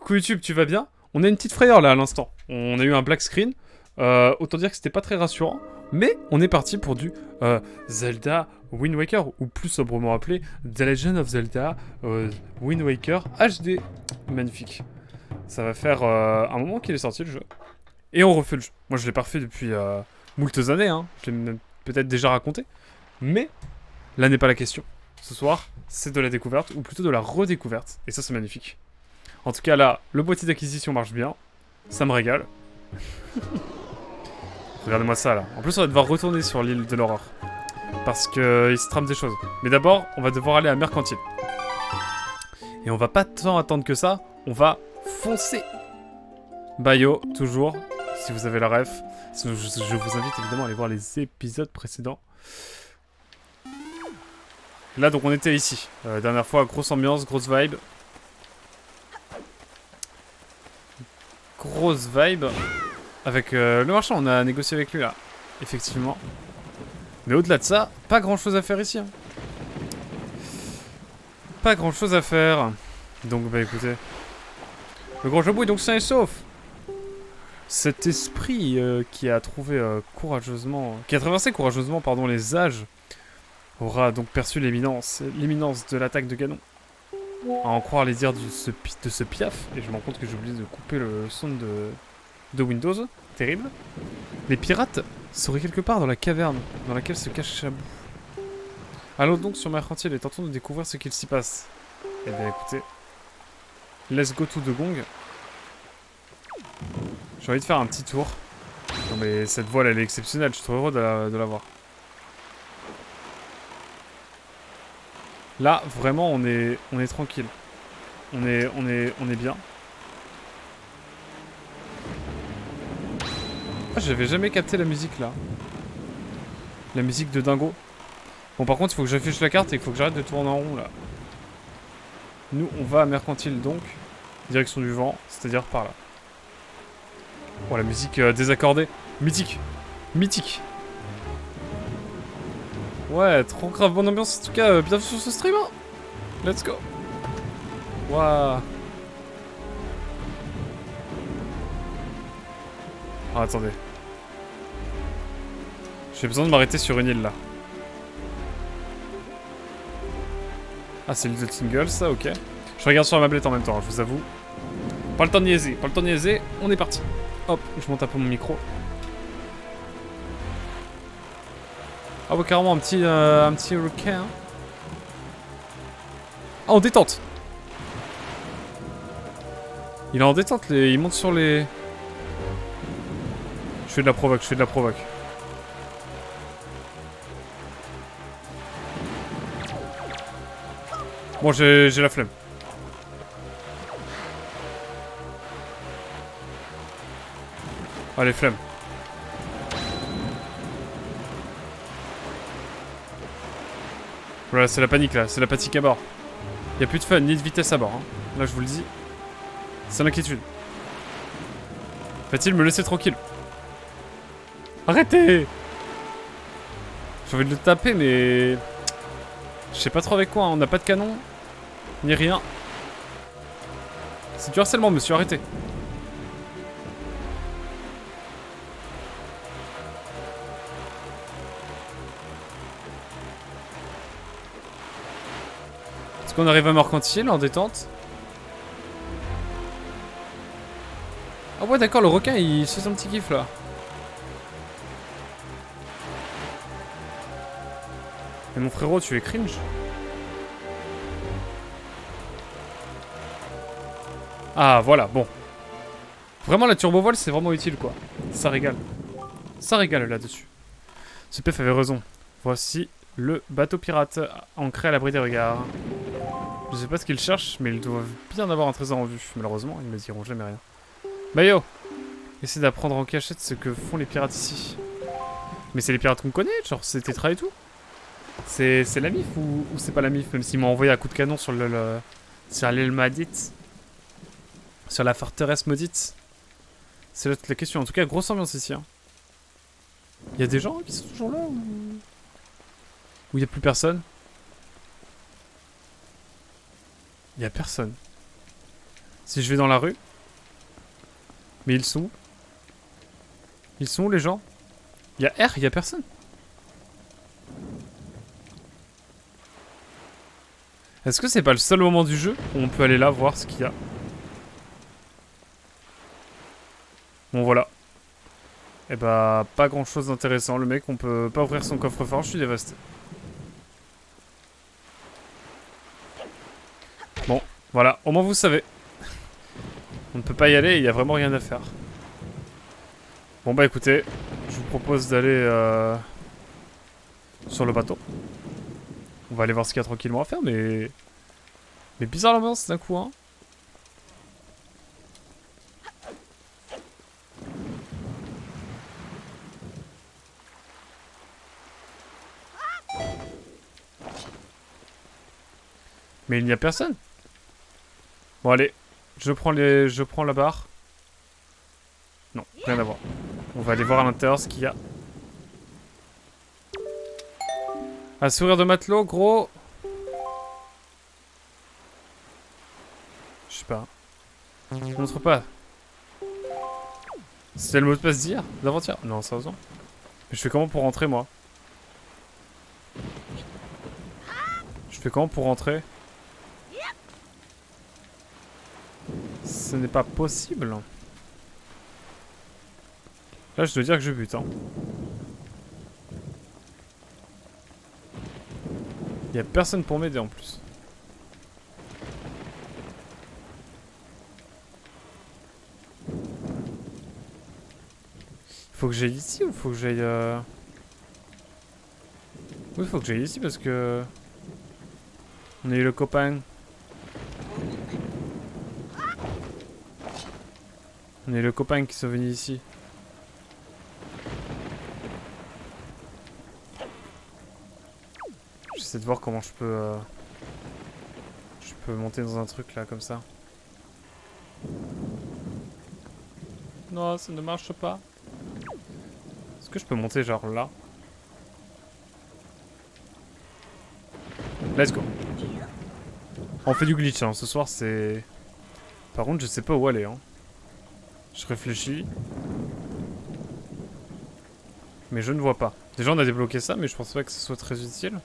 Coucou YouTube, tu vas bien? On a une petite frayeur là à l'instant. On a eu un black screen. Autant dire que c'était pas très rassurant. Mais on est parti pour du Zelda Wind Waker, ou plus sobrement appelé The Legend of Zelda Wind Waker HD. Magnifique. Ça va faire un moment qu'il est sorti le jeu. Et on refait le jeu. Moi je l'ai pas refait depuis moultes années, hein. Je l'ai même peut-être déjà raconté. Mais là n'est pas la question. Ce soir, c'est de la découverte, ou plutôt de la redécouverte. Et ça c'est magnifique. En tout cas là, le boîtier d'acquisition marche bien. Ça me régale. Regardez-moi ça là. En plus on va devoir retourner sur l'île de l'horreur. Parce qu'il se trame des choses. Mais d'abord, on va devoir aller à Mercantile. Et on va pas tant attendre que ça. On va foncer. Bayo, toujours. Si vous avez la ref. Je vous invite évidemment à aller voir les épisodes précédents. Là donc on était ici. Dernière fois, grosse ambiance, grosse vibe. Grosse vibe. Avec le marchand, on a négocié avec lui là. Effectivement. Mais au-delà de ça, pas grand chose à faire ici. Hein. Pas grand chose à faire. Donc bah écoutez. Le grand jabou est donc sain et sauf. Cet esprit qui a trouvé courageusement... Qui a traversé courageusement pardon, les âges aura donc perçu l'imminence de l'attaque de Ganon. À en croire les dires de ce piaf. Et je me rends compte que j'ai oublié de couper le son de Windows. Terrible. Les pirates seraient quelque part dans la caverne dans laquelle se cache Chabou. Allons donc sur Mercantile et tentons de découvrir ce qu'il s'y passe. Eh bien écoutez, let's go to the gong. J'ai envie de faire un petit tour. Non mais cette voile elle est exceptionnelle, je suis trop heureux de la voir. Là vraiment on est tranquille. On est bien. Ah, j'avais jamais capté la musique là. La musique de Dingo. Bon par contre il faut que j'affiche la carte et il faut que j'arrête de tourner en rond là. Nous on va à Mercantile donc. Direction du vent, c'est-à-dire par là. Oh la musique désaccordée. Mythique. Mythique. Ouais, trop grave bonne ambiance en tout cas, bienvenue sur ce stream hein. Let's go. Waouh. Ah attendez. J'ai besoin de m'arrêter sur une île là. Ah c'est l'île de Tingle ça, ok. Je regarde sur la tablette en même temps, je vous avoue. Pas le temps de niaiser, pas le temps de niaiser, on est parti. Hop, je monte un peu mon micro. Ah ouais carrément un petit requin. Ah en détente. Il est en détente, il monte sur les... Je fais de la provoque, je fais de la provoque. Bon, j'ai la flemme. Allez, flemme. Voilà, c'est la panique là, c'est la panique à bord. Y'a plus de fun, ni de vitesse à bord. Hein. Là, je vous le dis. C'est l'inquiétude. Va-t-il me laisser tranquille? Arrêtez! J'ai envie de le taper, mais... Je sais pas trop avec quoi, hein. On n'a pas de canon. Ni rien. C'est du harcèlement, monsieur, arrêtez. Est-ce qu'on arrive à Mercantile en détente? Ah ouais d'accord, le requin il fait son petit kiff là. Et mon frérot, tu es cringe. Ah voilà, bon. Vraiment la turbo voile c'est vraiment utile quoi. Ça régale. Ça régale là-dessus. Ce PF avait raison. Voici le bateau pirate ancré à l'abri des regards. Je sais pas ce qu'ils cherchent, mais ils doivent bien avoir un trésor en vue. Malheureusement, ils me diront jamais rien. Bayo, essaie d'apprendre en cachette ce que font les pirates ici. Mais c'est les pirates qu'on connaît, genre c'est Tetra et tout. C'est la MIF ou c'est pas la MIF, même s'ils m'ont envoyé un coup de canon sur sur l'île maudite. Sur la forteresse maudite. C'est là toute la question. En tout cas, grosse ambiance ici. Hein. Y a des gens qui sont toujours là ou y a plus personne? Y a personne. Si je vais dans la rue. Mais ils sont où? Ils sont où les gens? Il y a R, il y a personne. Est-ce que c'est pas le seul moment du jeu où on peut aller là voir ce qu'il y a? Bon voilà. Et bah pas grand chose d'intéressant. Le mec on peut pas ouvrir son coffre-fort, je suis dévasté. Bon, voilà, au moins vous savez. On ne peut pas y aller, il y a vraiment rien à faire. Bon bah écoutez, je vous propose d'aller sur le bateau. On va aller voir ce qu'il y a tranquillement à faire, mais... Mais bizarre l'ambiance d'un coup, hein. Mais il n'y a personne. Bon allez, je prends la barre. Non, rien à voir. On va aller voir à l'intérieur ce qu'il y a. Un sourire de matelot, gros. Je sais pas. Montre pas. C'était le mot de passe d'hier? D'avant-hier? Non, sérieusement. Mais je fais comment pour rentrer, moi? Je fais comment pour rentrer? Ce n'est pas possible. Là, je dois dire que je bute, hein. Y a personne pour m'aider en plus. Faut que j'aille ici ou faut que j'aille... Oui, faut que j'aille ici parce que... On a eu le copain. On a eu le copain qui sont venus ici. J'essaie de voir comment je peux... Je peux monter dans un truc là, comme ça. Non, ça ne marche pas. Est-ce que je peux monter genre là? Let's go. On fait du glitch, hein. Ce soir c'est... Par contre, je sais pas où aller, hein. Je réfléchis. Mais je ne vois pas. Déjà, on a débloqué ça, mais je pense pas que ce soit très utile.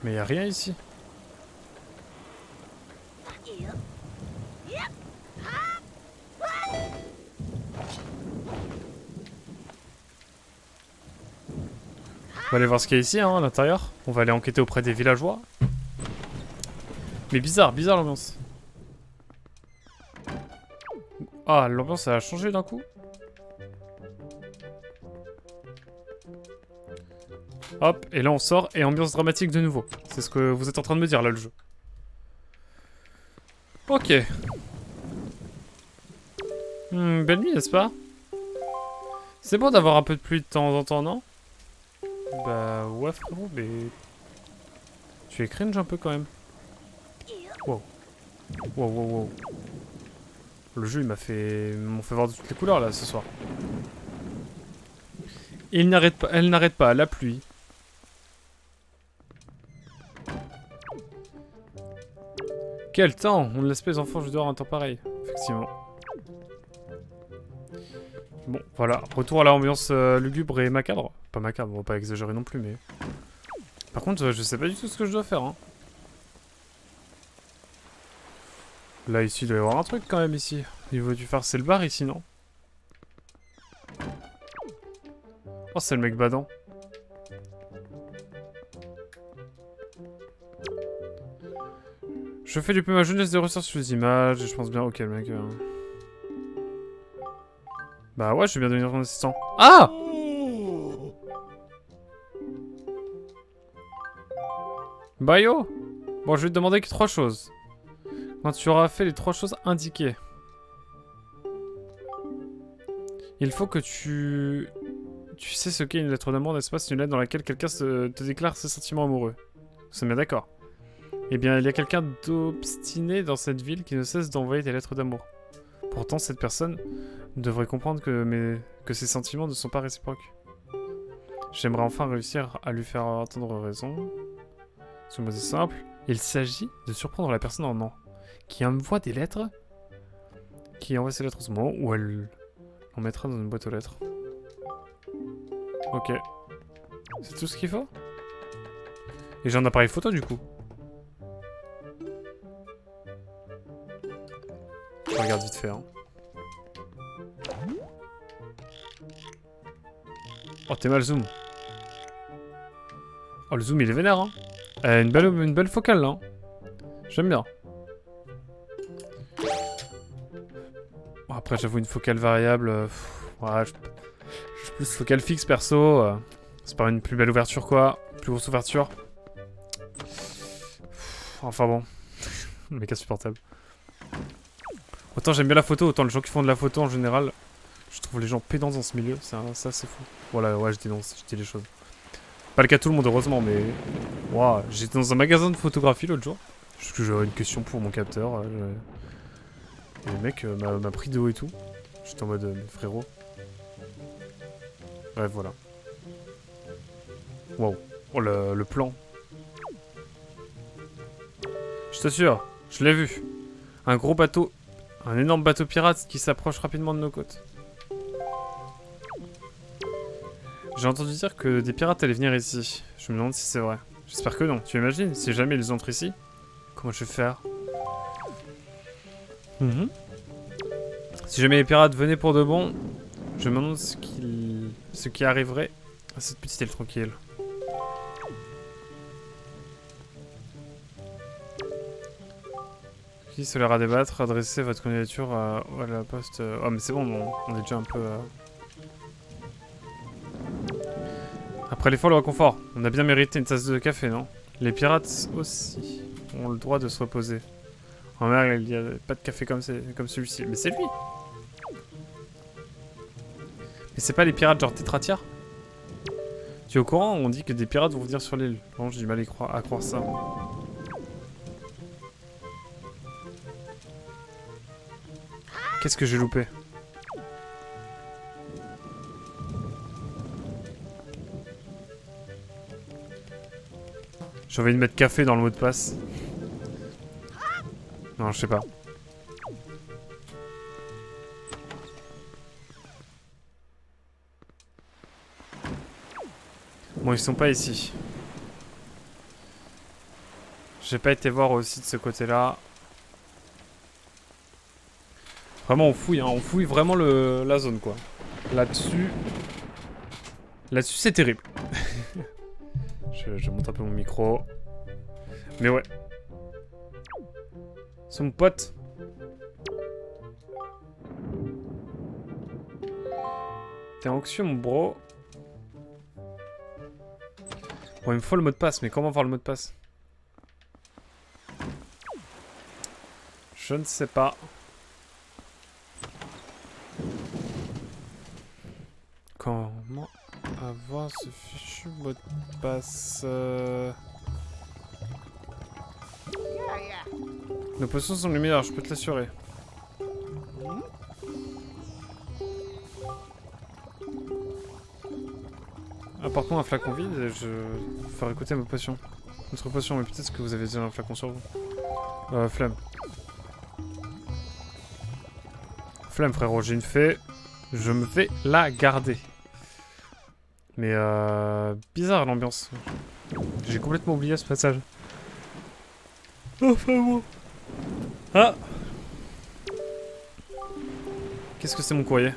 Mais y a rien ici. On va aller voir ce qu'il y a ici, hein, à l'intérieur. On va aller enquêter auprès des villageois. Mais bizarre l'ambiance. Ah, l'ambiance a changé d'un coup. Hop, et là on sort, et ambiance dramatique de nouveau. C'est ce que vous êtes en train de me dire là, le jeu. Ok. Belle nuit, n'est-ce pas? C'est bon d'avoir un peu de pluie de temps en temps, non? Bah ouais frérot, mais... Tu es cringe un peu quand même. Wow. Wow, wow, wow. Le jeu il m'a fait voir de toutes les couleurs là ce soir. Il n'arrête pas, elle n'arrête pas, la pluie. Quel temps! On ne laisse pas les enfants jouer dehors un temps pareil. Effectivement. Bon, voilà. Retour à l'ambiance lugubre et macabre. Pas macabre, on va pas exagérer non plus, mais... Par contre, je sais pas du tout ce que je dois faire, hein. Là, ici, il doit y avoir un truc quand même, ici. Au niveau du phare, c'est le bar, ici, non? Oh, c'est le mec badant. Je fais depuis ma jeunesse des recherches sur les images, et je pense bien... Ok, le mec... Bah ouais, je vais bien devenir ton assistant. Ah! Bah yo! Bon, je vais te demander que 3 choses. Quand tu auras fait les 3 choses indiquées, il faut que tu... Tu sais ce qu'est une lettre d'amour, n'est-ce pas? C'est une lettre dans laquelle quelqu'un te déclare ses sentiments amoureux. Nous sommes bien d'accord. Eh bien, il y a quelqu'un d'obstiné dans cette ville qui ne cesse d'envoyer des lettres d'amour. Pourtant, cette personne devrait comprendre que ses sentiments ne sont pas réciproques. J'aimerais enfin réussir à lui faire entendre raison. Ce mot est simple. Il s'agit de surprendre la personne en an qui envoie des lettres, qui envoie ses lettres en ce moment, ou elle en mettra dans une boîte aux lettres. Ok. C'est tout ce qu'il faut? Et j'ai un appareil photo du coup. Je regarde vite fait. Hein. Oh, t'es mal zoom. Oh, le zoom il est vénère. Hein. Une belle focale là. Hein. J'aime bien. Bon, après, j'avoue, une focale variable. Ouais, je suis plus focale fixe perso. C'est pas une plus belle ouverture quoi. Plus grosse ouverture. Enfin bon. Le mec insupportable. Autant j'aime bien la photo, autant les gens qui font de la photo en général, je trouve les gens pédants dans ce milieu, ça c'est fou. Voilà, ouais, je dis les choses. Pas le cas de tout le monde heureusement, mais... Wow, j'étais dans un magasin de photographie l'autre jour, parce que j'avais une question pour mon capteur. Et le mec m'a pris de haut et tout. J'étais en mode, frérot. Bref, voilà. Waouh. Oh, le plan. Je t'assure, je l'ai vu. Un gros bateau... Un énorme bateau pirate qui s'approche rapidement de nos côtes. J'ai entendu dire que des pirates allaient venir ici. Je me demande si c'est vrai. J'espère que non. Tu imagines, si jamais ils entrent ici, comment je vais faire? Si jamais les pirates venaient pour de bon, je me demande ce qui arriverait à cette petite île tranquille. Qui se leur a débattre, adressez votre candidature à la poste... Oh mais c'est bon, on est déjà un peu... Après l'effort, le réconfort. On a bien mérité une tasse de café, non? Les pirates aussi ont le droit de se reposer. En mer, il n'y a pas de café comme celui-ci. Mais c'est lui! Mais c'est pas les pirates genre Tétratière? Tu es au courant? On dit que des pirates vont venir sur l'île. Bon, j'ai du mal à croire ça. Qu'est-ce que j'ai loupé? J'ai envie de mettre café dans le mot de passe. Non, je sais pas. Bon, ils sont pas ici. J'ai pas été voir aussi de ce côté-là. Vraiment, on fouille, hein. On fouille vraiment la zone, quoi. Là-dessus... Là-dessus, c'est terrible. je monte un peu mon micro. Mais ouais. C'est mon pote. T'es anxieux, mon bro. Bon, il me faut le mot de passe, mais comment voir le mot de passe? Je ne sais pas. Comment avoir ce fichu mot de passe? Nos potions sont les meilleures, je peux te l'assurer. Apporte-moi un flacon vide et je vais faire écouter ma potion. Notre potion, mais peut-être que vous avez déjà un flacon sur vous. Flamme. Flamme, frérot, j'ai une fée. Je me vais la garder. Mais bizarre l'ambiance. J'ai complètement oublié ce passage. Enfin bon. Ah! Qu'est-ce que c'est mon courrier?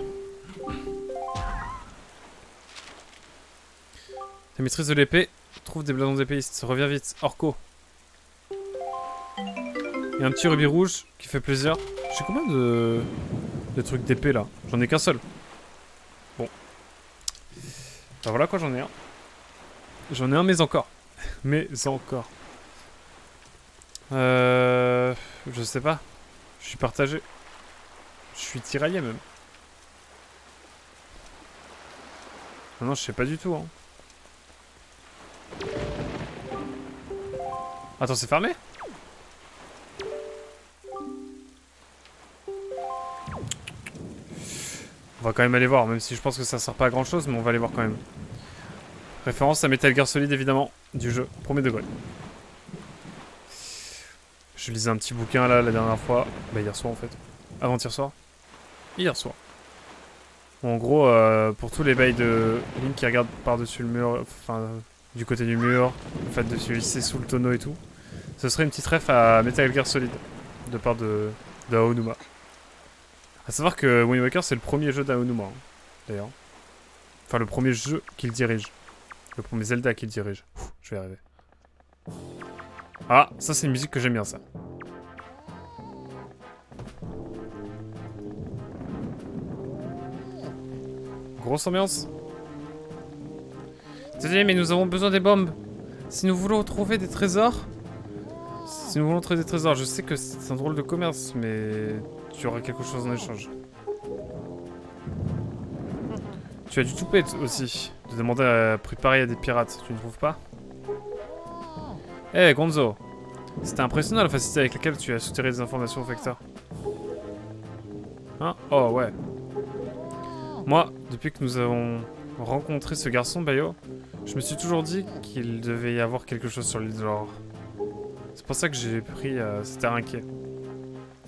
La maîtrise de l'épée. Trouve des blasons d'épéistes. Reviens vite. Orco. Il y a un petit rubis rouge qui fait plaisir. J'ai combien de trucs d'épée là? J'en ai qu'un seul. Bon. Bah voilà quoi, j'en ai un. J'en ai un mais encore. Mais encore. Je sais pas. Je suis partagé. Je suis tiraillé même. Non, je sais pas du tout. Hein. Attends, c'est fermé? On va quand même aller voir, même si je pense que ça sert pas à grand chose, mais on va aller voir quand même. Référence à Metal Gear Solid, évidemment, du jeu. Premier degré. Je lisais un petit bouquin, là, la dernière fois. Bah, hier soir, en fait. Avant-hier soir. Hier soir. En gros, pour tous les bails de Link qui regardent par-dessus le mur, enfin, du côté du mur, le fait de se hisser sous le tonneau et tout, ce serait une petite ref à Metal Gear Solid, de part de Aonuma. A savoir que Wind Waker, c'est le premier jeu d'Aonuma, hein, d'ailleurs. Enfin, le premier jeu qu'il dirige. Le premier Zelda qu'il dirige. Ouf, je vais y arriver. Ah, ça c'est une musique que j'aime bien, ça. Grosse ambiance. Désolé, mais nous avons besoin des bombes. Si nous voulons trouver des trésors... Si nous voulons trouver des trésors, je sais que c'est un drôle de commerce, mais... Tu auras quelque chose en échange. Tu as du toupette aussi, de demander à préparer à des pirates, tu ne trouves pas? Eh, Gonzo, c'était impressionnant la facilité avec laquelle tu as soutiré des informations au facteur. Hein? Oh, ouais. Moi, depuis que nous avons rencontré ce garçon, Bayo, je me suis toujours dit qu'il devait y avoir quelque chose sur l'île de l'Aurore. C'est pour ça que j'ai pris cet air inquiet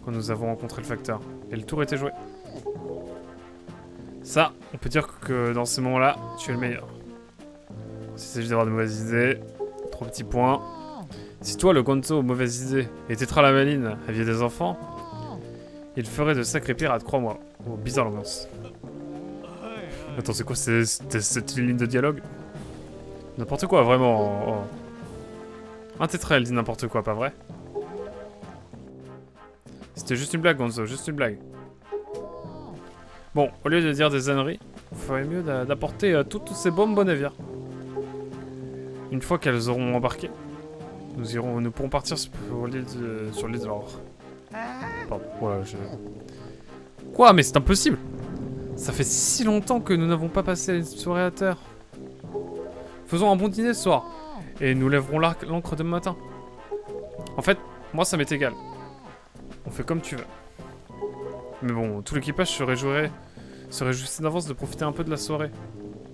quand nous avons rencontré le facteur. Et le tour était joué. Ça, on peut dire que dans ces moments-là, tu es le meilleur. S'il s'agit d'avoir de mauvaises idées, 3 petits points. Si toi, le Gonzo, mauvaise idée, et Tetra la Maline aviez des enfants, il ferait de sacrés pirates, crois-moi. Oh, bizarre l'ambiance. Attends, c'est quoi cette ligne de dialogue? N'importe quoi, vraiment. Oh. Un Tetra, elle dit n'importe quoi, pas vrai? C'était juste une blague, Gonzo, juste une blague. Bon, au lieu de dire des âneries, il ferait mieux d'apporter toutes ces bombes Bonnevier. Une fois qu'elles auront embarqué, nous pourrons partir sur l'île de l'Aurore. Pardon, voilà, Quoi? Mais c'est impossible! Ça fait si longtemps que nous n'avons pas passé une soirée à terre. Faisons un bon dîner ce soir, et nous lèverons l'ancre demain matin. En fait, moi ça m'est égal. On fait comme tu veux. Mais bon, tout l'équipage se réjouissait d'avance de profiter un peu de la soirée.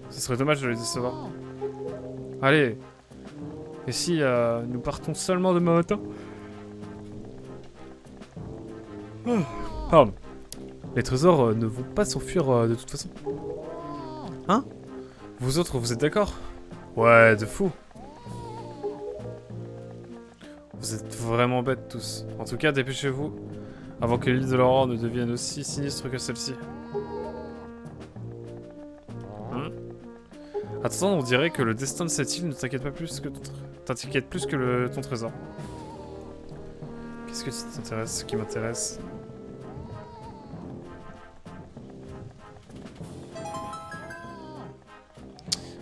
Ce serait dommage de les décevoir. Allez. Et si nous partons seulement demain matin? Pardon. Les trésors ne vont pas s'enfuir de toute façon. Hein? Vous autres, vous êtes d'accord? Ouais, de fou. Vous êtes vraiment bêtes tous. En tout cas, dépêchez-vous. Avant que l'île de l'Aurore ne devienne aussi sinistre que celle-ci. Attends, on dirait que le destin de cette île ne t'inquiète pas plus que ton trésor. Qu'est-ce que t'intéresse, ce qui m'intéresse?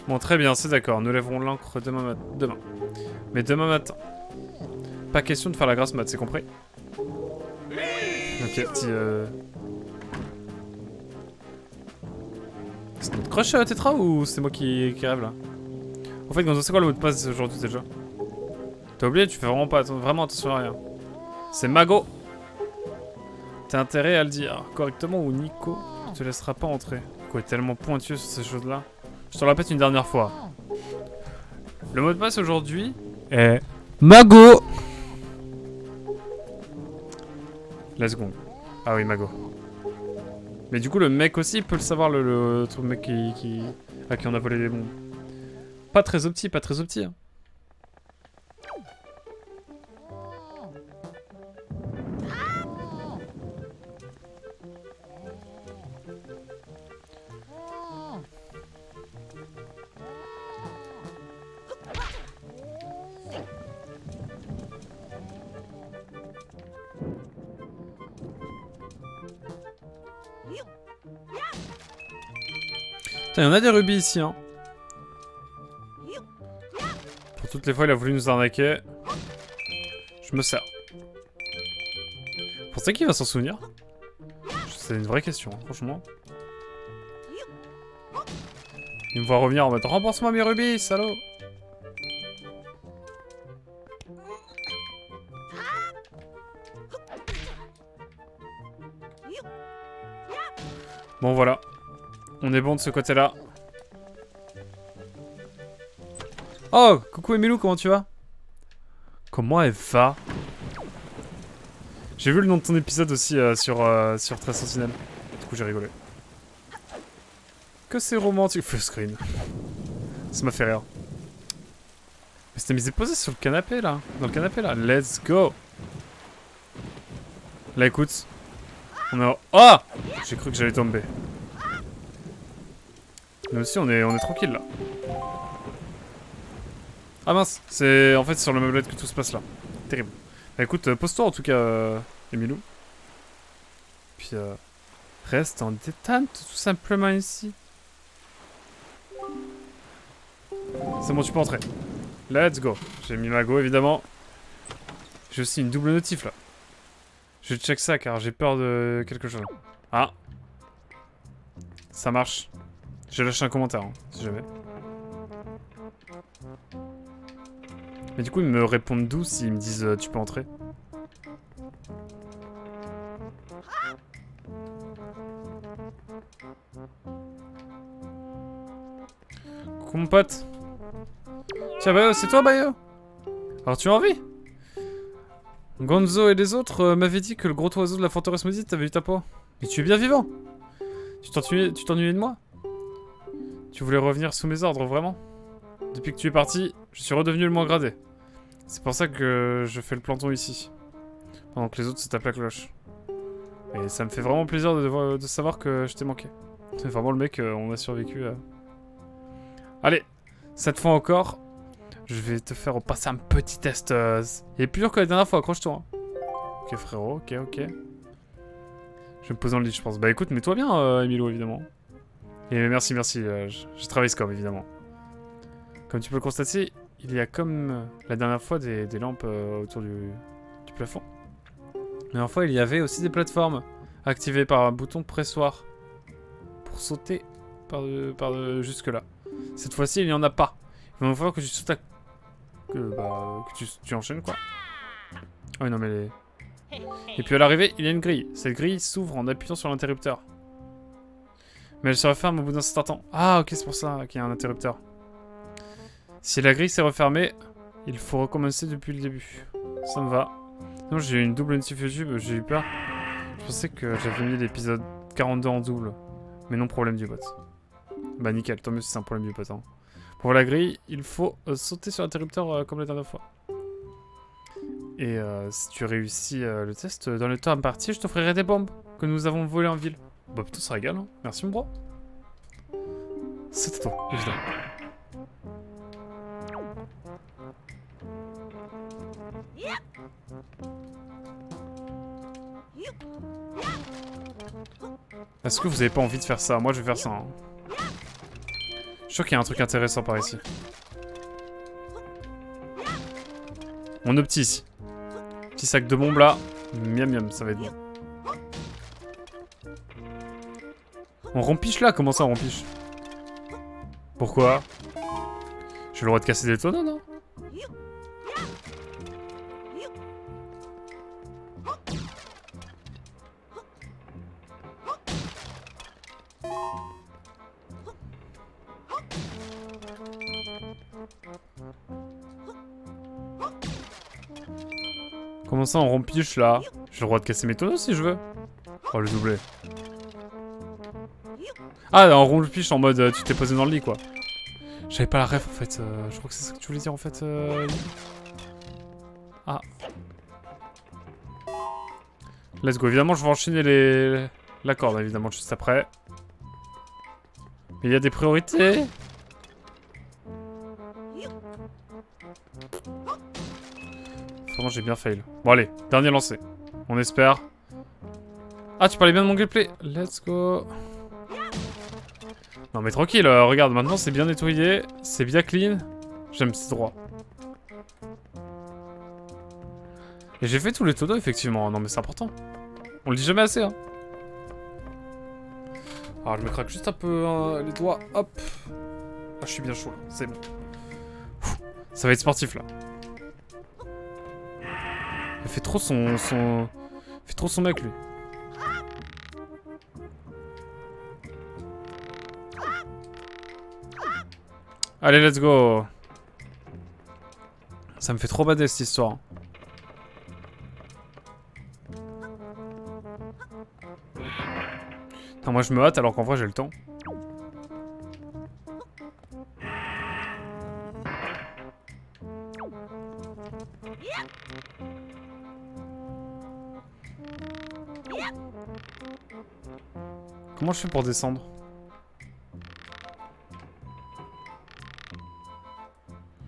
Bon, très bien, c'est d'accord. Nous lèverons l'ancre demain. Mais demain matin. Pas question de faire la grasse mat, c'est compris? Ok, petit C'est notre crush Tetra ou c'est moi qui rêve là? En fait, Gonzo, c'est quoi le mot de passe aujourd'hui déjà? T'as oublié? Tu fais vraiment attention à rien. C'est Mago! T'as intérêt à le dire correctement ou Nico ne te laissera pas entrer. Nico est tellement pointueux sur ces choses-là. Je te le répète une dernière fois. Le mot de passe aujourd'hui est Mago! Let's go. Ah oui, Mago. Mais du coup, le mec aussi peut le savoir, le mec à qui on a volé les bombes. Pas très opti, pas très opti. Hein. Putain, il y en a des rubis ici, hein. Pour toutes les fois, il a voulu nous arnaquer. Je me sers. Pour ça qu'il va s'en souvenir? C'est une vraie question, hein, franchement. Il me voit revenir en mode rembourse-moi mes rubis, salaud! Bon, voilà. On est bon de ce côté-là. Oh, coucou Emilou, comment tu vas? Comment elle va? J'ai vu le nom de ton épisode aussi sur Trace Sentinelle. Du coup, j'ai rigolé. Que c'est romantique. Full screen. Ça m'a fait rire. Mais c'était mis posé sur le canapé là. Dans le canapé là. Let's go. Là, écoute. On est. Oh! J'ai cru que j'allais tomber. Mais aussi, on est tranquille là. Ah mince, c'est en fait sur le meublette que tout se passe là. Terrible. Bah écoute, pose-toi en tout cas, Emilou. Puis reste en détente tout simplement ici. C'est bon, tu peux entrer. Let's go. J'ai mis ma go évidemment. J'ai aussi une double notif là. Je check ça car j'ai peur de quelque chose. Ah. Ça marche. J'ai lâché un commentaire, hein, si jamais. Mais du coup, ils me répondent d'où s'ils me disent tu peux entrer? Coucou mon pote. Tiens, Bayo, c'est toi, Bayo? Alors, tu as envie? Gonzo et les autres m'avaient dit que le gros oiseau de la forteresse maudite avait eu ta peau. Mais tu es bien vivant. Tu t'ennuyais de moi? Tu voulais revenir sous mes ordres, vraiment? Depuis que tu es parti, je suis redevenu le moins gradé. C'est pour ça que je fais le planton ici. Pendant que les autres se tapent la cloche. Et ça me fait vraiment plaisir de savoir que je t'ai manqué. C'est vraiment le mec, on a survécu. Allez, cette fois encore, je vais te faire passer un petit test. Il est plus dur que la dernière fois, accroche-toi. Hein. Ok frérot, ok. Je vais me poser dans le lit, je pense. Bah écoute, mets-toi bien, Emilio, évidemment. Et merci, je travaille ce com, évidemment. Comme tu peux le constater, il y a comme la dernière fois des lampes autour du plafond. La dernière fois, il y avait aussi des plateformes activées par un bouton pressoir pour sauter par jusque là. Cette fois-ci, il n'y en a pas. Il va falloir que tu sautes que tu enchaînes quoi. Ah oui, non mais Et puis à l'arrivée, il y a une grille. Cette grille s'ouvre en appuyant sur l'interrupteur. Mais elle se referme au bout d'un certain temps. Ah ok, c'est pour ça qu'il y a un interrupteur. Si la grille s'est refermée, il faut recommencer depuis le début. Ça me va. Non, j'ai eu une double notif YouTube, j'ai eu peur. Je pensais que j'avais mis l'épisode 42 en double. Mais non, problème du bot. Bah nickel, tant mieux si c'est un problème du bot. Hein. Pour la grille, il faut sauter sur l'interrupteur comme la dernière fois. Et si tu réussis le test dans le temps imparti, je t'offrirai des bombes que nous avons volées en ville. Bah putain, ça régale, hein. Merci mon bro. C'était toi, évidemment. Est-ce que vous avez pas envie de faire ça? Moi je vais faire ça. Hein. Je suis sûr qu'il y a un truc intéressant par ici. On opti ici. Petit sac de bombes là. Miam miam, ça va être bon. On rempiche là? Comment ça on rempiche? Pourquoi? J'ai le droit de casser des tonneaux, non? Comment ça on rempiche là? J'ai le droit de casser mes tonneaux si je veux. Oh le doublé. Ah on rempiche en mode tu t'es posé dans le lit quoi. J'avais pas la ref en fait. Je crois que c'est ça que tu voulais dire en fait. Ah. Let's go. Évidemment je vais enchaîner la corde évidemment juste après. Mais il y a des priorités. Vraiment j'ai bien fail. Bon allez, dernier lancé. On espère. Ah tu parlais bien de mon gameplay. Let's go. Non mais tranquille, regarde, maintenant c'est bien nettoyé. C'est bien clean. J'aime ces droits. Et j'ai fait tous les tonneaux effectivement. Non mais c'est important. On le dit jamais assez hein. Alors je me craque juste un peu les doigts. Hop. Ah je suis bien chaud là. C'est bon. Ça va être sportif là. Il fait trop il fait trop son mec lui. Allez, let's go. Ça me fait trop bader cette histoire. Non, moi je me hâte alors qu'en vrai j'ai le temps. Comment je fais pour descendre?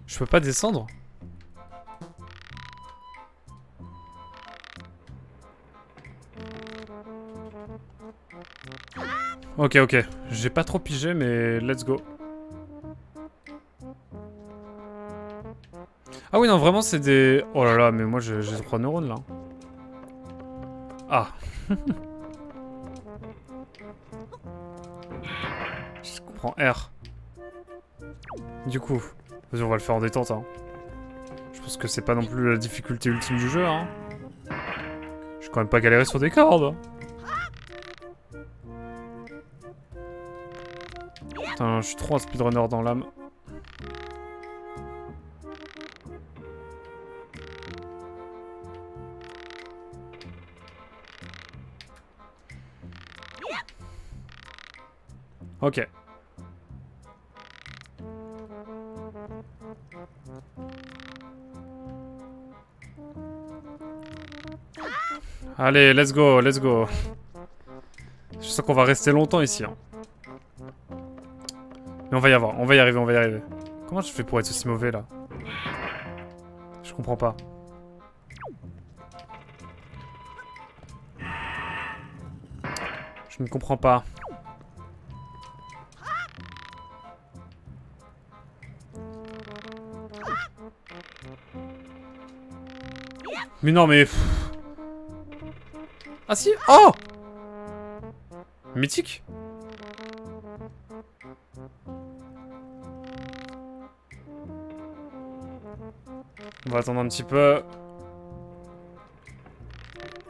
Je peux pas descendre? Ok, ok. J'ai pas trop pigé, mais let's go. Ah oui, non, vraiment, c'est des... Oh là là, mais moi, j'ai 3 neurones, là. Ah. Je comprends R. Du coup, vas-y, on va le faire en détente, hein. Je pense que c'est pas non plus la difficulté ultime du jeu, hein. Je vais quand même pas galérer sur des cordes. Putain, je suis trop un speedrunner dans l'âme. Ok. Allez, let's go, let's go. Je sens qu'on va rester longtemps ici, hein. Mais on va y avoir, on va y arriver, on va y arriver. Comment je fais pour être aussi mauvais, là? Je comprends pas. Je ne comprends pas. Mais non, mais... Ah si. Oh! Mythique. On va attendre un petit peu.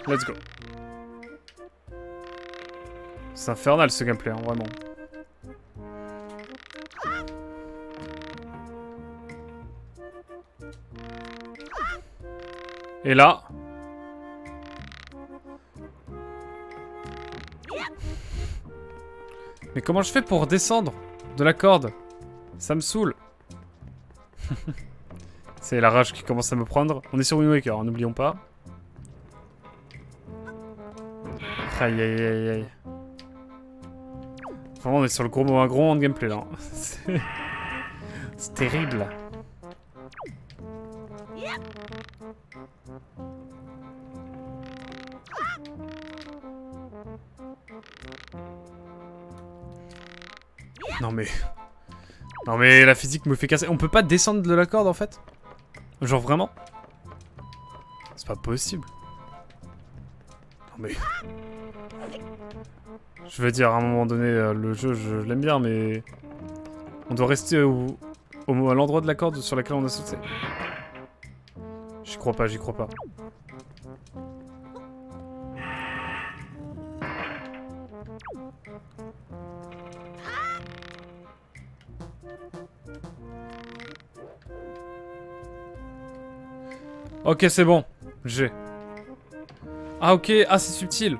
Let's go. C'est infernal ce gameplay, hein, vraiment. Et là... Mais comment je fais pour descendre de la corde? Ça me saoule. C'est la rage qui commence à me prendre. On est sur Wind Waker, hein, n'oublions pas. Aïe aïe aïe aïe. Vraiment, on est sur le gros moment de gameplay là. C'est terrible. Non mais... Non mais la physique me fait casser. On peut pas descendre de la corde en fait? Genre vraiment? C'est pas possible. Non mais... Je veux dire, à un moment donné, le jeu, je l'aime bien, mais... On doit rester à l'endroit de la corde sur laquelle on a sauté. J'y crois pas, j'y crois pas. Ok, c'est bon. J'ai. Ah, ok. Ah, c'est subtil.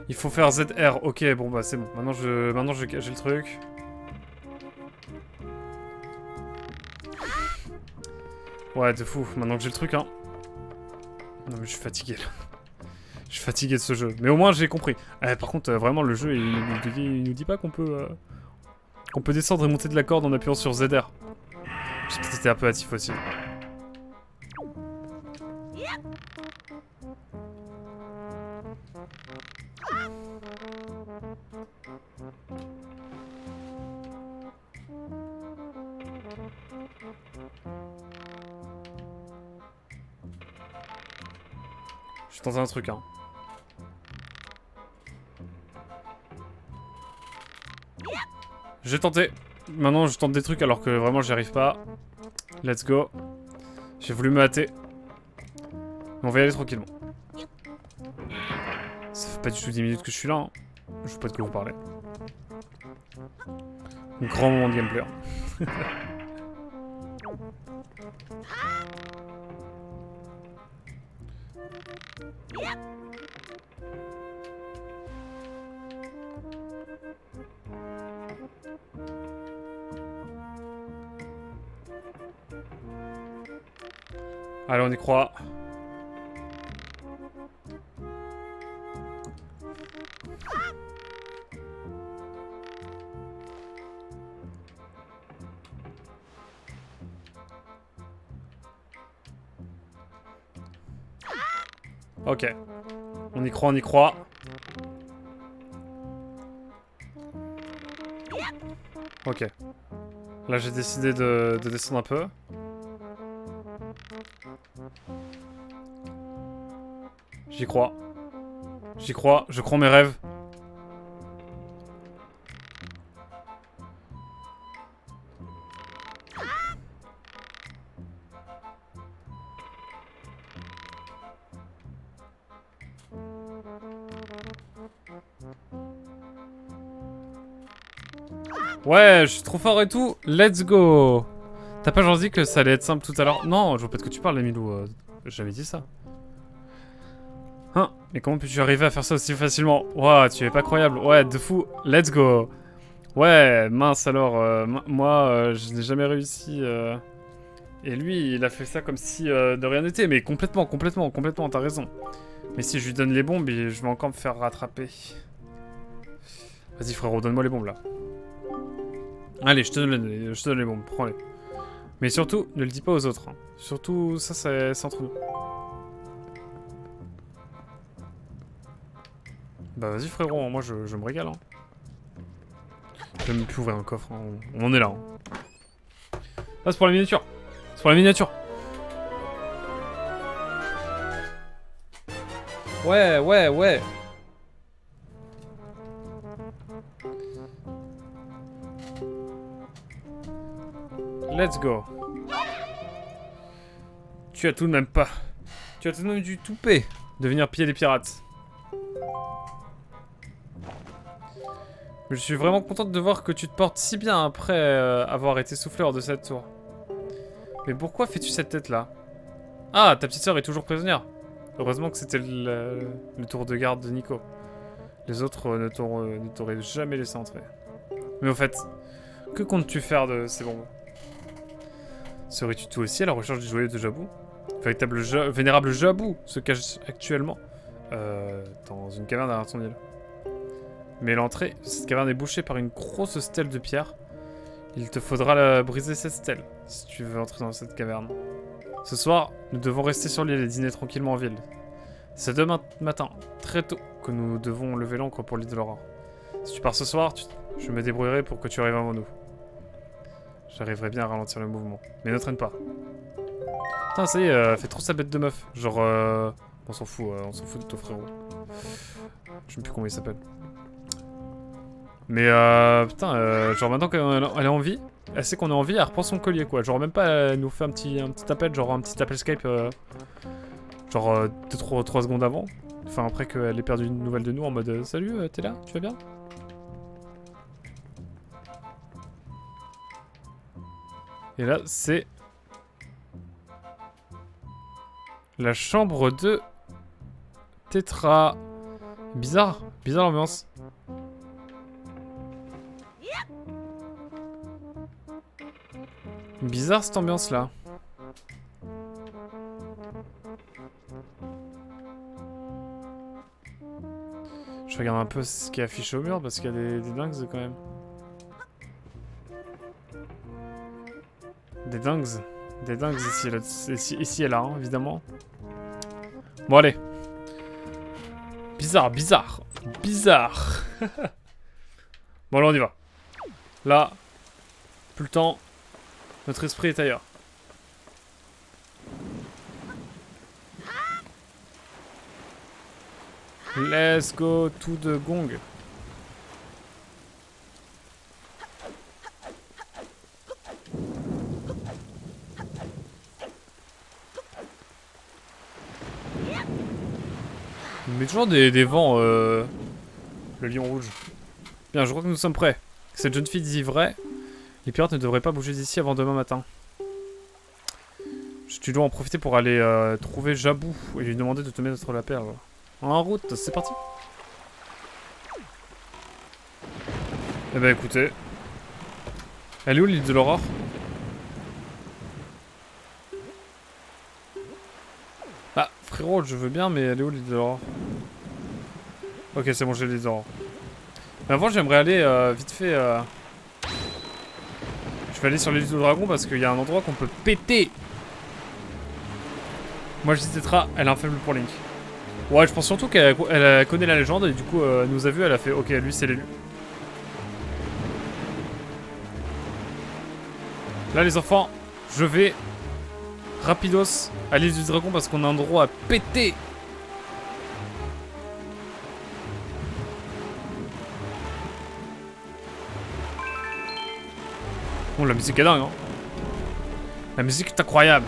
Il faut faire ZR. Ok, bon, bah, c'est bon. Maintenant, j'ai le truc. Ouais, de fou. Maintenant que j'ai le truc, hein. Non, mais je suis fatigué, là. Je suis fatigué de ce jeu. Mais au moins, j'ai compris. Par contre, vraiment, le jeu, il nous dit pas qu'on peut descendre et monter de la corde en appuyant sur ZR. J'ai peut-être été un peu hâtif aussi. Je tente un truc, hein. J'ai tenté. Maintenant, je tente des trucs alors que vraiment, j'y arrive pas. Let's go. J'ai voulu me hâter. Mais on va y aller tranquillement. Ça fait pas du tout 10 minutes que je suis là, hein. Je sais pas de quoi vous parlez. Un grand moment de gameplay. Hein. Allez, on y croit. Ok. On y croit, on y croit. Ok. Là, j'ai décidé de descendre un peu. J'y crois. J'y crois. Je crois en mes rêves. Ouais, je suis trop fort et tout. Let's go. T'as pas genre dit que ça allait être simple tout à l'heure? Non, je vois pas de quoi tu parles, Emilou. J'avais dit ça. Hein? Mais comment peux-tu arriver à faire ça aussi facilement? Ouah, tu es pas croyable. Ouais, de fou. Let's go. Ouais, mince alors. Moi, je n'ai jamais réussi. Et lui, il a fait ça comme si de rien n'était. Mais complètement, t'as raison. Mais si je lui donne les bombes, je vais encore me faire rattraper. Vas-y frérot, donne-moi les bombes là. Allez, je te donne les bombes, prends-les. Mais surtout, ne le dis pas aux autres. Hein. Surtout, ça, c'est entre nous. Bah vas-y frérot, moi je me régale. Hein. Je vais même plus ouvrir un coffre, hein. On en est là. Hein. Ah, c'est pour la miniature. C'est pour la miniature. Ouais. Let's go. Tu as tout de même pas. Tu as tout de même du toupet de venir piller les pirates. Je suis vraiment contente de voir que tu te portes si bien après avoir été soufflé hors de cette tour. Mais pourquoi fais-tu cette tête-là? Ah, ta petite sœur est toujours prisonnière. Heureusement que c'était le tour de garde de Nico. Les autres ne t'auraient jamais laissé entrer. Mais au fait, que comptes-tu faire de ces bombes? Serais-tu toi aussi à la recherche du joyau de Jabou? Vénérable Jabou se cache actuellement dans une caverne derrière ton île. Mais l'entrée de cette caverne est bouchée par une grosse stèle de pierre. Il te faudra briser cette stèle si tu veux entrer dans cette caverne. Ce soir, nous devons rester sur l'île et dîner tranquillement en ville. C'est demain matin, très tôt, que nous devons lever l'ancre pour l'île de l'aurore. Si tu pars ce soir, je me débrouillerai pour que tu arrives avant nous. J'arriverai bien à ralentir le mouvement. Mais ne traîne pas. Putain, ça y est, elle fait trop sa bête de meuf. Genre, on s'en fout de ton frérot. Je sais plus comment il s'appelle. Mais putain, genre maintenant qu'elle est en vie, elle sait qu'on est en vie, elle reprend son collier quoi. Genre même pas, elle nous fait un petit appel, genre un petit appel Skype, genre 2-3 secondes avant. Enfin après qu'elle ait perdu une nouvelle de nous en mode salut, t'es là, tu vas bien? Et là c'est la chambre de Tetra. Bizarre l'ambiance. Bizarre cette ambiance là. Je regarde un peu ce qui est affiché au mur parce qu'il y a des dingues quand même. Des dingues ici et là, hein, évidemment. Bon allez. Bizarre. Bon là on y va. Là, plus le temps. Notre esprit est ailleurs. Let's go to the gong. Il met toujours des vents, le lion rouge. Bien, je crois que nous sommes prêts. Cette jeune fille dit vrai. Les pirates ne devraient pas bouger d'ici avant demain matin. Tu dois en profiter pour aller trouver Jabou et lui demander de te mettre la perle. En route, c'est parti. Eh ben écoutez. Elle est où l'île de l'aurore? Ah, frérot, je veux bien, mais elle est où l'île de l'aurore? Ok, c'est bon, j'ai l'île de l'aurore. Mais avant, j'aimerais aller vite fait... Je vais aller sur l'île du dragon parce qu'il y a un endroit qu'on peut péter. Moi, je dis Tetra, elle a un faible pour Link. Ouais, je pense surtout qu'elle connaît la légende et du coup, elle nous a vu, elle a fait ok, lui c'est l'élu. Là, les enfants, je vais rapidos à l'île du dragon parce qu'on a un endroit à péter. Bon, la musique est dingue, hein. La musique est incroyable.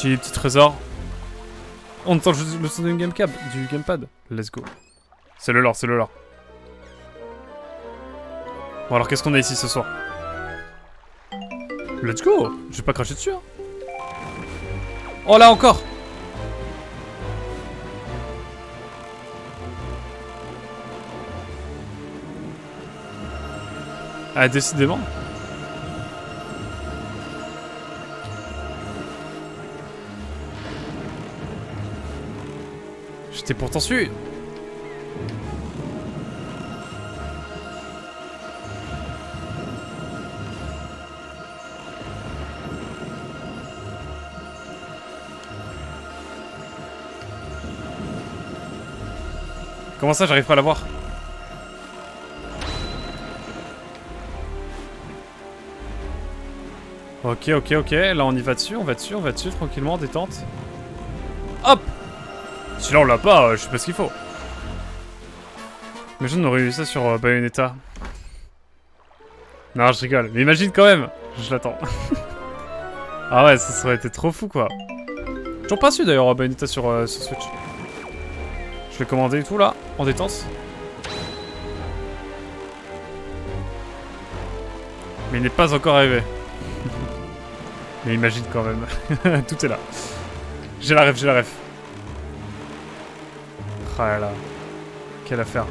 Petit trésor. On entend le son du gamepad. Let's go. C'est le lore, c'est le lore. Bon alors qu'est-ce qu'on a ici ce soir? Let's go. Je vais pas cracher dessus, hein. Oh là encore. Ah décidément. J'étais pourtant su. Comment ça, j'arrive pas à la voir? Ok, là on y va dessus, on va dessus, tranquillement, détente. Hop! Si là on l'a pas, je sais pas ce qu'il faut. Imagine on aurait eu ça sur Bayonetta. Non, je rigole, mais imagine quand même. Je l'attends. Ah ouais, ça aurait été trop fou quoi. Toujours pas su d'ailleurs Bayonetta sur Switch. Je vais commander et tout là, en détente. Mais il n'est pas encore arrivé. Mais imagine quand même. Tout est là. J'ai la ref. Ah là là. Quelle affaire.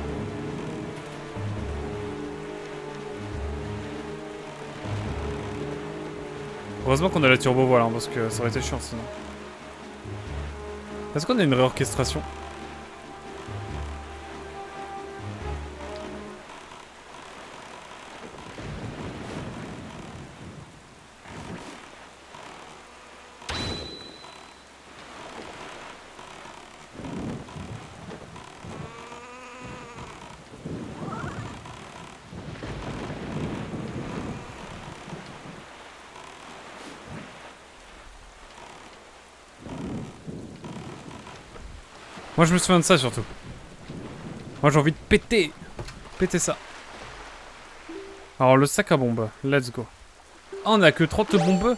Heureusement qu'on a la turbo voile, hein, parce que ça aurait été chiant sinon. Est-ce qu'on a une réorchestration? Moi je me souviens de ça surtout. Moi j'ai envie de péter. Péter ça. Alors le sac à bombes, let's go. Ah on a que 30 bombes.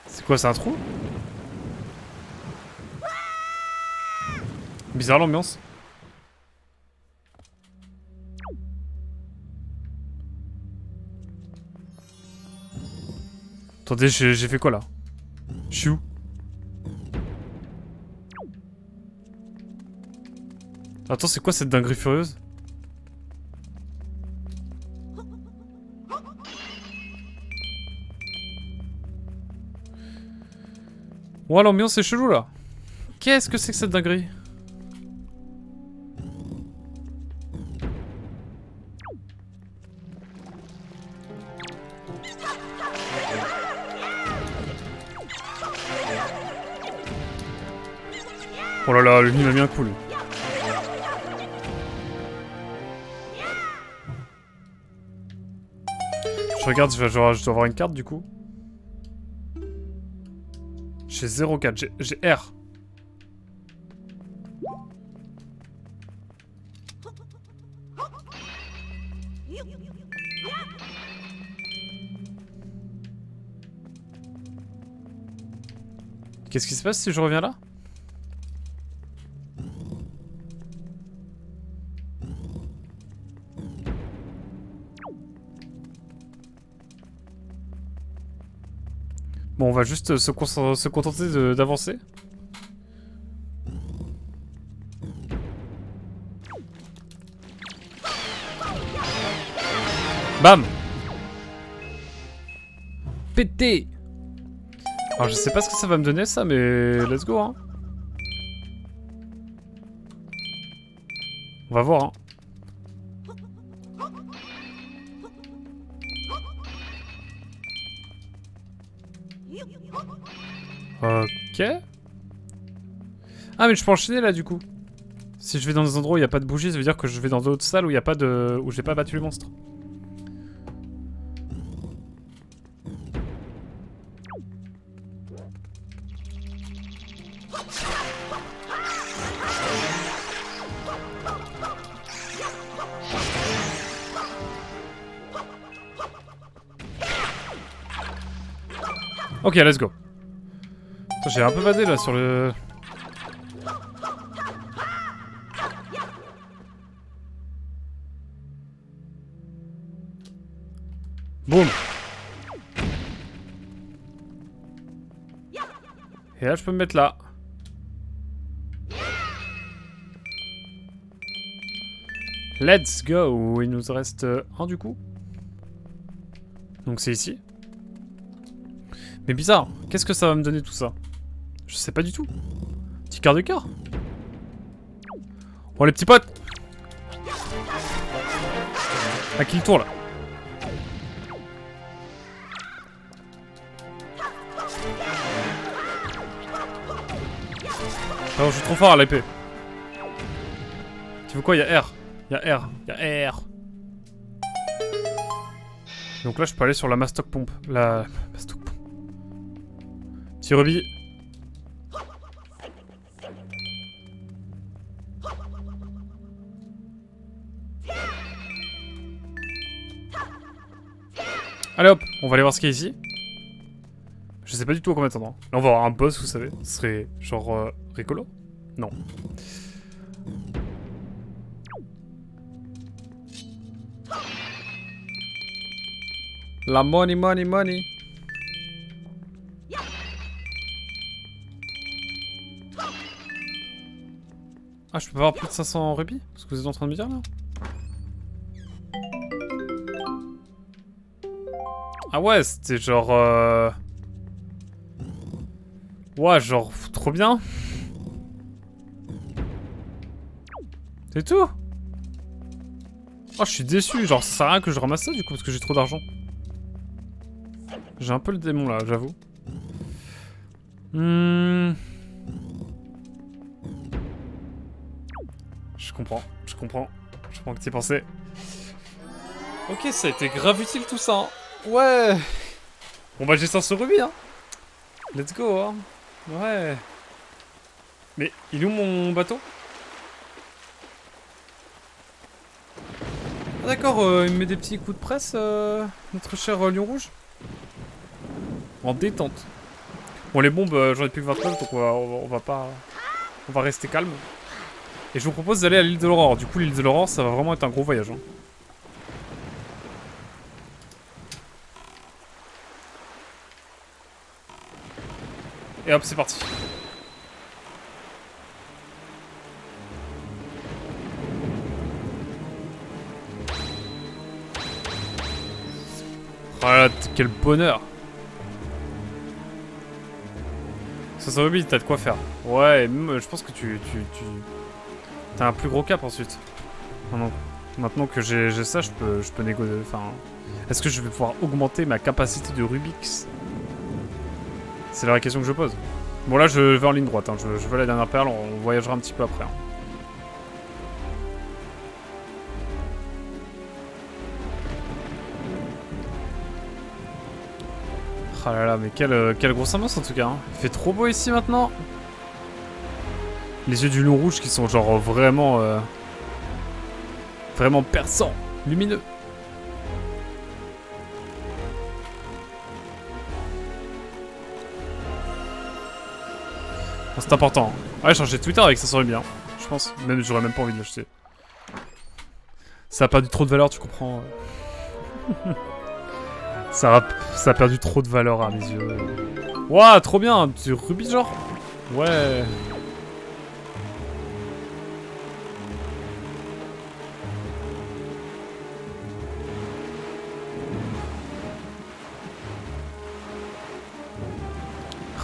C'est quoi, c'est un trou? Bizarre l'ambiance. Attendez, j'ai fait quoi là? Je suis où? Attends, c'est quoi cette dinguerie furieuse? Ouah, l'ambiance est chelou là. Qu'est-ce que c'est que cette dinguerie? Oh là là, lui il m'a mis un coup lui. Je regarde, je dois avoir une carte du coup. J'ai 0,4, j'ai R. Qu'est-ce qui se passe si je reviens là? Bon, on va juste se contenter d'avancer. Bam! Pété! Alors je sais pas ce que ça va me donner ça, mais let's go hein. On va voir hein. Ok. Ah mais je peux enchaîner là du coup. Si je vais dans des endroits où il n'y a pas de bougie, ça veut dire que je vais dans d'autres salles où il y a pas de. Où j'ai pas battu les monstres. Ok, let's go. J'ai un peu badé là sur le... Boum. Et là je peux me mettre là. Let's go. Il nous reste un du coup. Donc c'est ici. Mais bizarre, qu'est-ce que ça va me donner tout ça? Je sais pas du tout. Petit quart de cœur. Bon les petits potes. À qui le tour là? Oh, je suis trop fort à l'épée. Tu veux quoi? Il y a R. Il y a R. Il y a R. Donc là je peux aller sur la Mastoc Pompe. La Mastoc Pompe. Petit rubis. Allez hop, on va aller voir ce qu'il y a ici. Je sais pas du tout à combien de temps. Là on va avoir un boss, vous savez. Ce serait genre rigolo? Non. La money, money, money. Ah, je peux pas avoir plus de 500 rubis? Ce que vous êtes en train de me dire là? Ah ouais, c'était genre... Ouais, genre trop bien. C'est tout? Oh, je suis déçu. Genre, ça sert à rien que je ramasse ça du coup parce que j'ai trop d'argent. J'ai un peu le démon là, j'avoue. Je comprends, je comprends. Je comprends que t'y pensais. Ok, ça a été grave utile tout ça. Hein. Ouais. Bon bah j'ai 500 rubis hein. Let's go hein. Ouais. Mais il est où mon bateau? Ah d'accord, il me met des petits coups de presse, notre cher lion rouge. En détente. Bon les bombes, j'en ai plus que 29 donc on va pas... On va rester calme. Et je vous propose d'aller à l'île de l'Aurore. Du coup l'île de l'Aurore ça va vraiment être un gros voyage. Hein. Et hop c'est parti. Oh là, quel bonheur. 500 rubis, t'as de quoi faire. Ouais, et même, je pense que t'as un plus gros cap ensuite. Maintenant que j'ai ça, je peux négocier. Enfin, est-ce que je vais pouvoir augmenter ma capacité de Rubik's? C'est la vraie question que je pose. Bon là, je vais en ligne droite. Hein. Je veux la dernière perle. On voyagera un petit peu après. Hein. Ah là là, mais quelle grosse ambiance en tout cas. Hein. Il fait trop beau ici maintenant. Les yeux du lion rouge qui sont genre vraiment... vraiment perçants, lumineux. C'est important. Hein. Ouais, changer de Twitter avec ça serait bien. Je pense. Même j'aurais même pas envie de l'acheter. Ça a perdu trop de valeur, tu comprends. Ça a perdu trop de valeur à mes yeux. Ouah, trop bien. Du rubis genre. Ouais.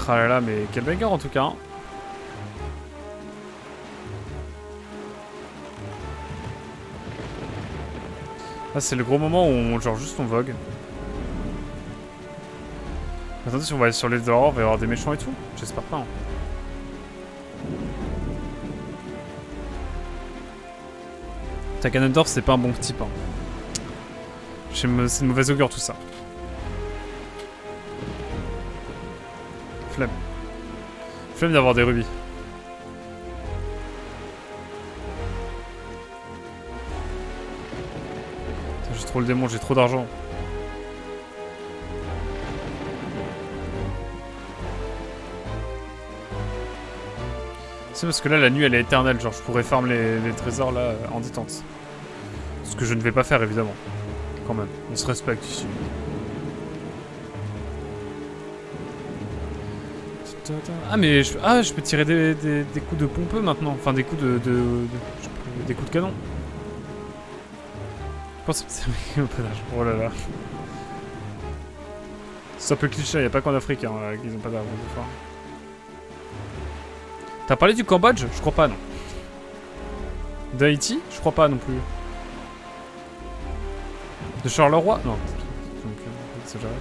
Ah là là, mais quel banger en tout cas. Hein. Là, c'est le gros moment où on, genre juste on vogue. Attendez, si on va aller sur l'île d'Aurore, il va y avoir des méchants et tout. J'espère pas. Hein. Ta Ganondorf, c'est pas un bon type. Hein. C'est une mauvaise augure tout ça. Flemme. Flemme d'avoir des rubis. J'ai trop le démon, j'ai trop d'argent. C'est parce que là la nuit elle est éternelle, genre je pourrais farm les trésors là en détente. Ce que je ne vais pas faire évidemment. Quand même, on se respecte ici. Ah mais je peux tirer des coups de pompeux maintenant. Enfin des coups des coups de canon. Je pense que c'est un peu d'argent. Oh là là. C'est un peu cliché, y a pas qu'en Afrique hein, qu'ils ont pas d'argent des fois. T'as parlé du Cambodge? Je crois pas non. D'Haïti? Je crois pas non plus. De Charleroi? Non. Donc, c'est j'arrête.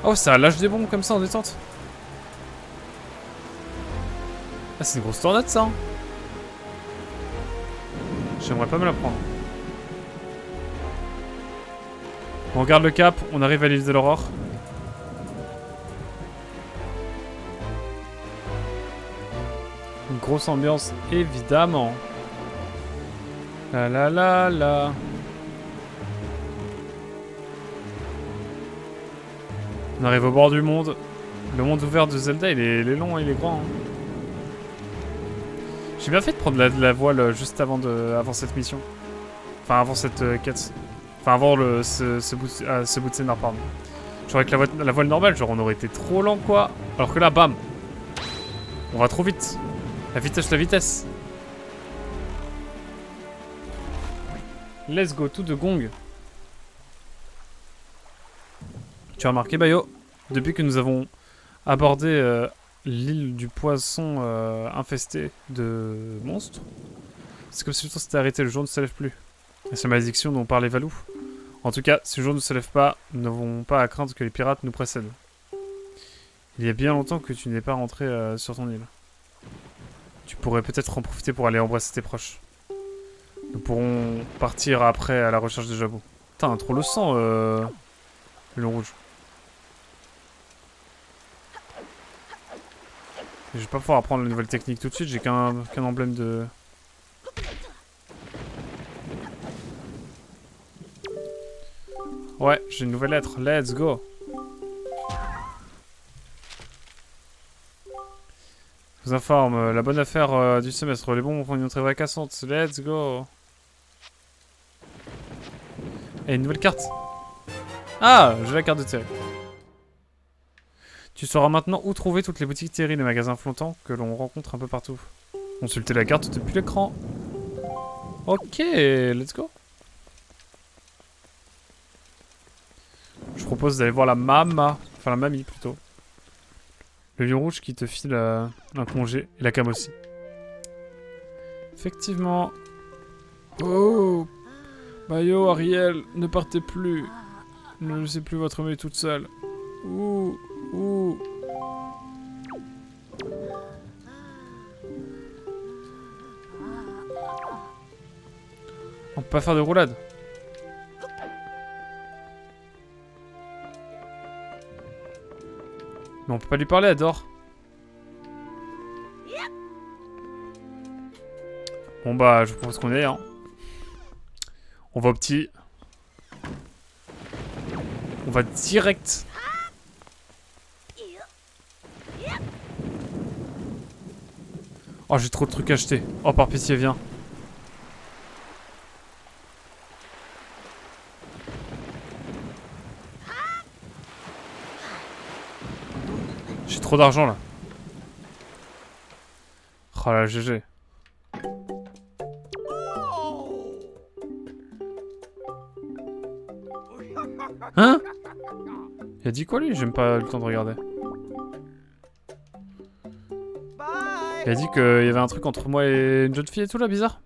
Oh, ça lâche des bombes comme ça en détente. Ah, c'est une grosse tornade ça. Hein. J'aimerais pas me la prendre. On regarde le cap, on arrive à l'île de l'Aurore. Une grosse ambiance, évidemment. La la la la. On arrive au bord du monde. Le monde ouvert de Zelda, il est long, il est grand. Hein. J'ai bien fait de prendre la voile juste avant cette mission. Enfin, avant cette quête. Enfin, avant ce bout de scénar, pardon. J'aurais que la voile normale, genre on aurait été trop lent, quoi. Alors que là, bam. On va trop vite. La vitesse. Let's go, tout de gong. Tu as remarqué, Bayo, depuis que nous avons abordé l'île du poisson infesté de monstres, c'est comme si le temps s'était arrêté, le jour ne se lève plus. Et c'est la malédiction dont parlait Valou. En tout cas, si le jour ne se lève pas, nous n'avons pas à craindre que les pirates nous précèdent. Il y a bien longtemps que tu n'es pas rentré sur ton île. Tu pourrais peut-être en profiter pour aller embrasser tes proches. Nous pourrons partir après à la recherche de Jabou. Putain, trop le sang, le lion rouge. Et je vais pas pouvoir apprendre la nouvelle technique tout de suite, j'ai qu'un emblème de... Ouais, j'ai une nouvelle lettre, let's go. Je vous informe, la bonne affaire du semestre, les bons font une entrée vacassante, let's go. Et une nouvelle carte. Ah, j'ai la carte de Terry. Tu sauras maintenant où trouver toutes les boutiques Terry, les magasins flottants que l'on rencontre un peu partout. Consultez la carte depuis l'écran. Ok, let's go. Je propose d'aller voir la mama, enfin la mamie plutôt. Le lion rouge qui te file un congé et la cam aussi. Effectivement. Oh, Bayo, Ariel, ne partez plus. Ne laissez plus votre mère toute seule. Ouh. Ouh. On peut pas faire de roulade. Mais on peut pas lui parler, Adore. Bon bah, je propose qu'on y aille, hein. On va au petit. On va direct. Oh, j'ai trop de trucs à acheter. Oh, par pitié, viens. J'ai trop d'argent là. Oh là, GG. Hein? Il a dit quoi lui? J'aime pas le temps de regarder. Il a dit qu'il y avait un truc entre moi et une jeune fille et tout là, bizarre.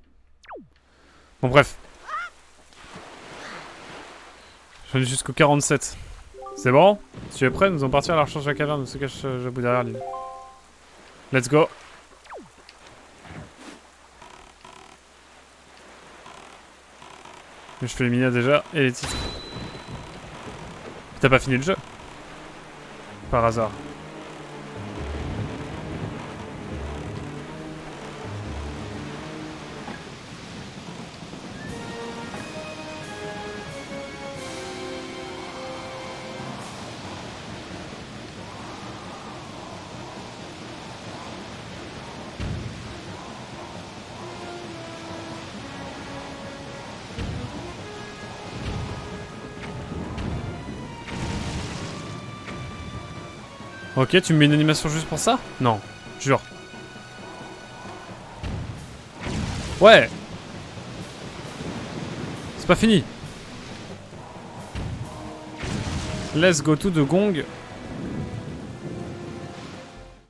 Bon bref. J'en ai jusqu'au 47. C'est bon? Si tu es prêt, nous allons partir à la recherche de la caverne où se cache Jabou derrière l'île. Let's go! Je fais les minas déjà et les titres. T'as pas fini le jeu? Par hasard. Ok, tu me mets une animation juste pour ça? Non, jure. Ouais! C'est pas fini. Let's go to the gong.